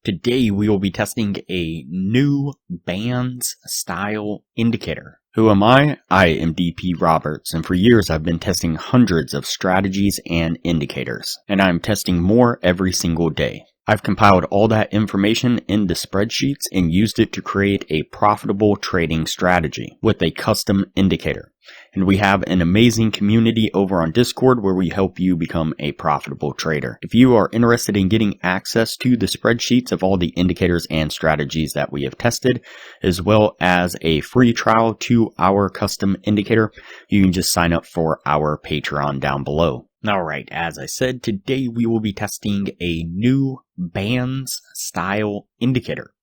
Today we will be testing a new bands style indicator. Who am I? I am DP Roberts, and for years I've been testing hundreds of strategies and indicators, and I'm testing more every single day. I've compiled all that information into spreadsheets and used it to create a profitable trading strategy with a custom indicator. And we have an amazing community over on Discord where we help you become a profitable trader. If you are interested in getting access to the spreadsheets of all the indicators and strategies that we have tested, as well as a free trial to our custom indicator, you can just sign up for our Patreon down below. Alright, as I said, today we will be testing a new bands style indicator.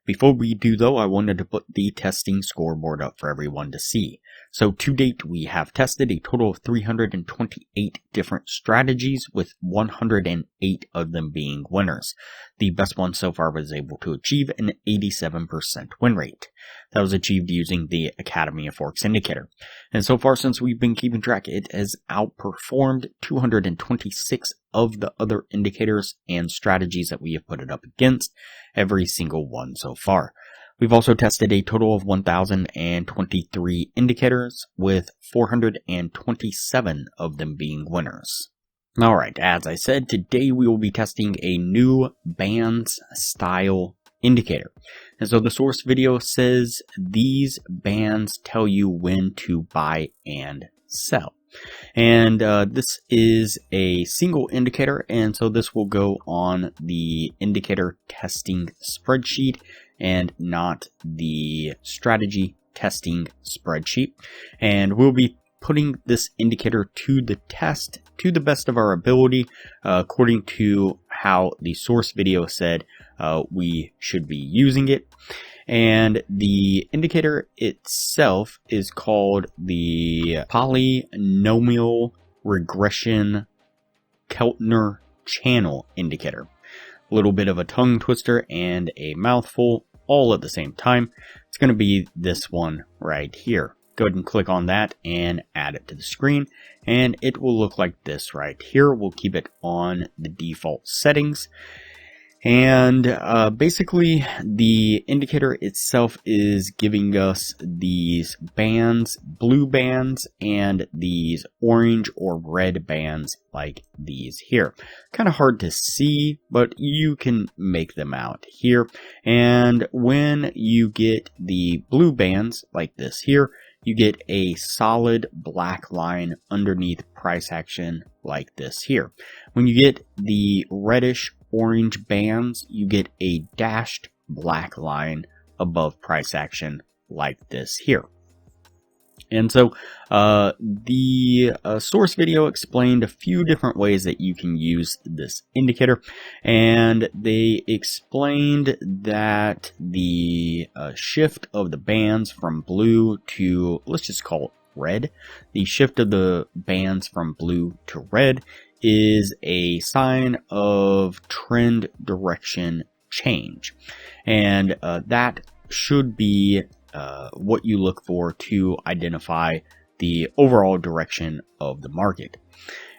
Before we do though, I wanted to put the testing scoreboard up for everyone to see. So to date, we have tested a total of 328 different strategies, with 108 of them being winners. The best one so far was able to achieve an 87% win rate. That was achieved using the Academy of Forex indicator. And so far, since we've been keeping track, it has outperformed 226 of the other indicators and strategies that we have put it up against, every single one so far. We've also tested a total of 1,023 indicators, with 427 of them being winners. Alright, as I said, today we will be testing a new bands style indicator. And so the source video says these bands tell you when to buy and sell. And this is a single indicator, and so this will go on the indicator testing spreadsheet and not the strategy testing spreadsheet. And we'll be putting this indicator to the test to the best of our ability, according to how the source video said we should be using it. And the indicator itself is called the Polynomial Regression Keltner Channel Indicator. A little bit of a tongue twister and a mouthful all at the same time. It's going to be this one right here. Go ahead and click on that and add it to the screen, and it will look like this right here. We'll keep it on the default settings. And basically the indicator itself is giving us these bands, blue bands, and these orange or red bands like these here. Kind of hard to see, but you can make them out here. And when you get the blue bands like this here, you get a solid black line underneath price action like this here. When you get the reddish orange bands, you get a dashed black line above price action like this here. And so the source video explained a few different ways that you can use this indicator, and they explained that the shift of the bands from blue to, let's just call it red, the shift of the bands from blue to red is a sign of trend direction change, and that should be what you look for to identify the overall direction of the market.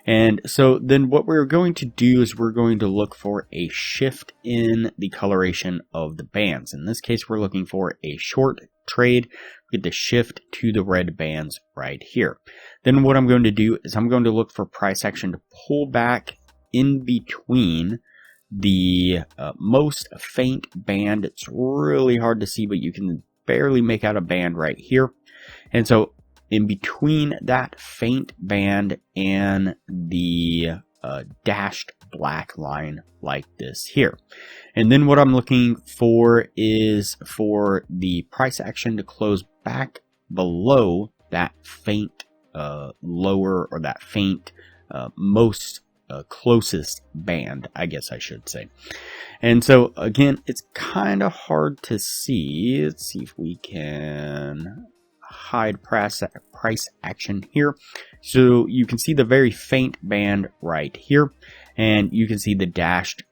And so then what we're going to do is we're going to look for a shift in the coloration of the bands. In this case, we're looking for a short trade. We get the shift to the red bands right here. Then what I'm going to do is I'm going to look for price action to pull back in between the most faint band. It's really hard to see, but you can barely make out a band right here. And so in between that faint band and the dashed black line like this here. And then what I'm looking for is for the price action to close back below that faint lower, or that faint most closest band, I guess I should say. And so again, it's kind of hard to see. Let's see if we can hide price action here. So you can see the very faint band right here, and you can see the dashed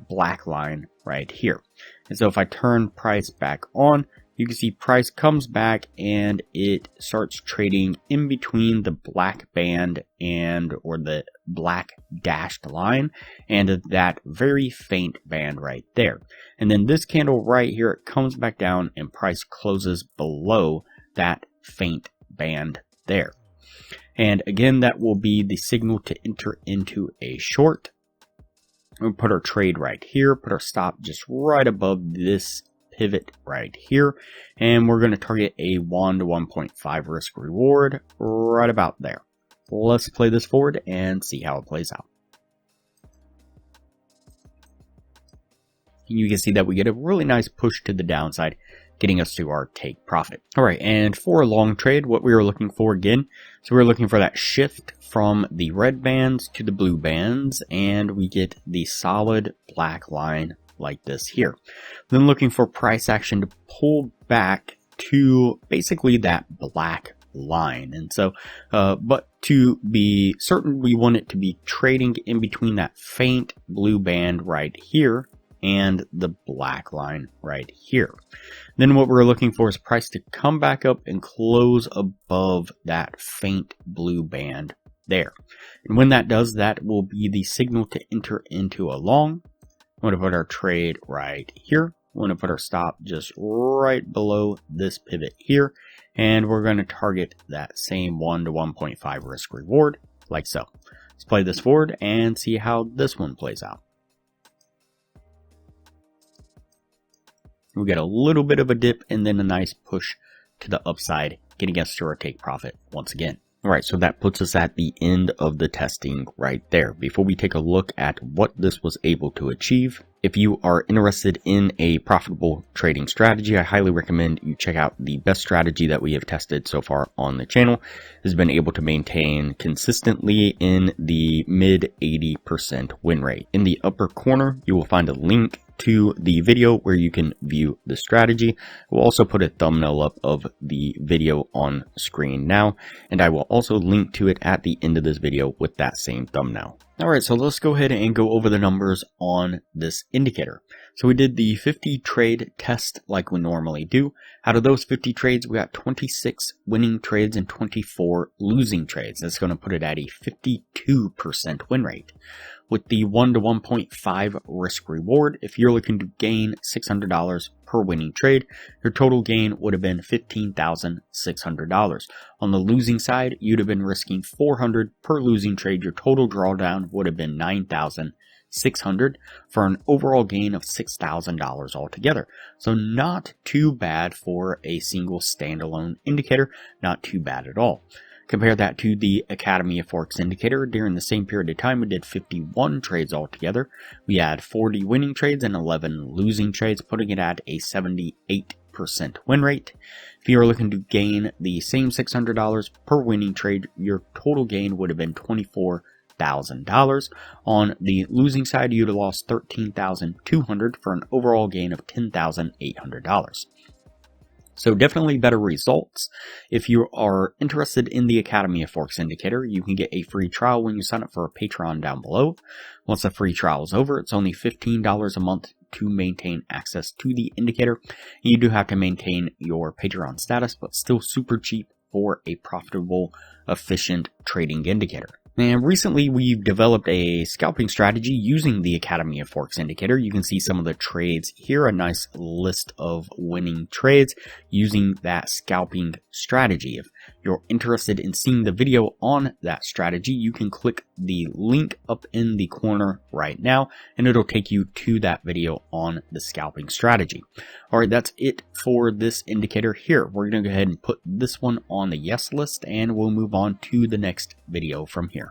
black line right here. And so if I turn price back on, you can see price comes back and it starts trading in between the black band or the black dashed line and that very faint band right there. And then this candle right here, it comes back down and price closes below that faint band there. And again, that will be the signal to enter into a short. We'll put our trade right here, put our stop just right above this pivot right here, and we're going to target a 1 to 1.5 risk reward right about there. Let's play this forward and see how it plays out. You can see that we get a really nice push to the downside, getting us to our take profit. All right, and for a long trade, what we were looking for again, so we were looking for that shift from the red bands to the blue bands, and we get the solid black line like this here. Then looking for price action to pull back to basically that black line. And so, but to be certain, we want it to be trading in between that faint blue band right here and the black line right here. Then what we're looking for is price to come back up and close above that faint blue band there. And when that does, that will be the signal to enter into a long. I'm going to put our trade right here. We're going to put our stop just right below this pivot here. And we're going to target that same 1 to 1.5 risk reward like so. Let's play this forward and see how this one plays out. We get a little bit of a dip and then a nice push to the upside, getting us to our take profit once again. Alright, so that puts us at the end of the testing right there. Before we take a look at what this was able to achieve, if you are interested in a profitable trading strategy, I highly recommend you check out the best strategy that we have tested so far on the channel. It has been able to maintain consistently in the mid 80% win rate. In the upper corner, you will find a link to the video where you can view the strategy. We'll also put a thumbnail up of the video on screen now, and I will also link to it at the end of this video with that same thumbnail. Alright, so let's go ahead and go over the numbers on this indicator. So we did the 50 trade test like we normally do. Out of those 50 trades, we got 26 winning trades and 24 losing trades. That's going to put it at a 52% win rate. With the 1 to 1.5 risk reward, if you're looking to gain $600 per winning trade, your total gain would have been $15,600. On the losing side, you'd have been risking $400 per losing trade. Your total drawdown would have been $9,600 for an overall gain of $6,000 altogether. So not too bad for a single standalone indicator, not too bad at all. Compare that to the Academy of Forex indicator. During the same period of time, we did 51 trades altogether. We had 40 winning trades and 11 losing trades, putting it at a 78% win rate. If you are looking to gain the same $600 per winning trade, your total gain would have been $24,000. On the losing side, you'd have lost $13,200 for an overall gain of $10,800. So definitely better results. If you are interested in the Academy of Forex indicator, you can get a free trial when you sign up for a Patreon down below. Once the free trial is over, it's only $15 a month to maintain access to the indicator. You do have to maintain your Patreon status, but still super cheap for a profitable, efficient trading indicator. And recently we've developed a scalping strategy using the Academy of Forex indicator. You can see some of the trades here, a nice list of winning trades using that scalping strategy. If you're interested in seeing the video on that strategy, you can click the link up in the corner right now and it'll take you to that video on the scalping strategy. Alright, that's it for this indicator here. We're going to go ahead and put this one on the yes list and we'll move on to the next video from here.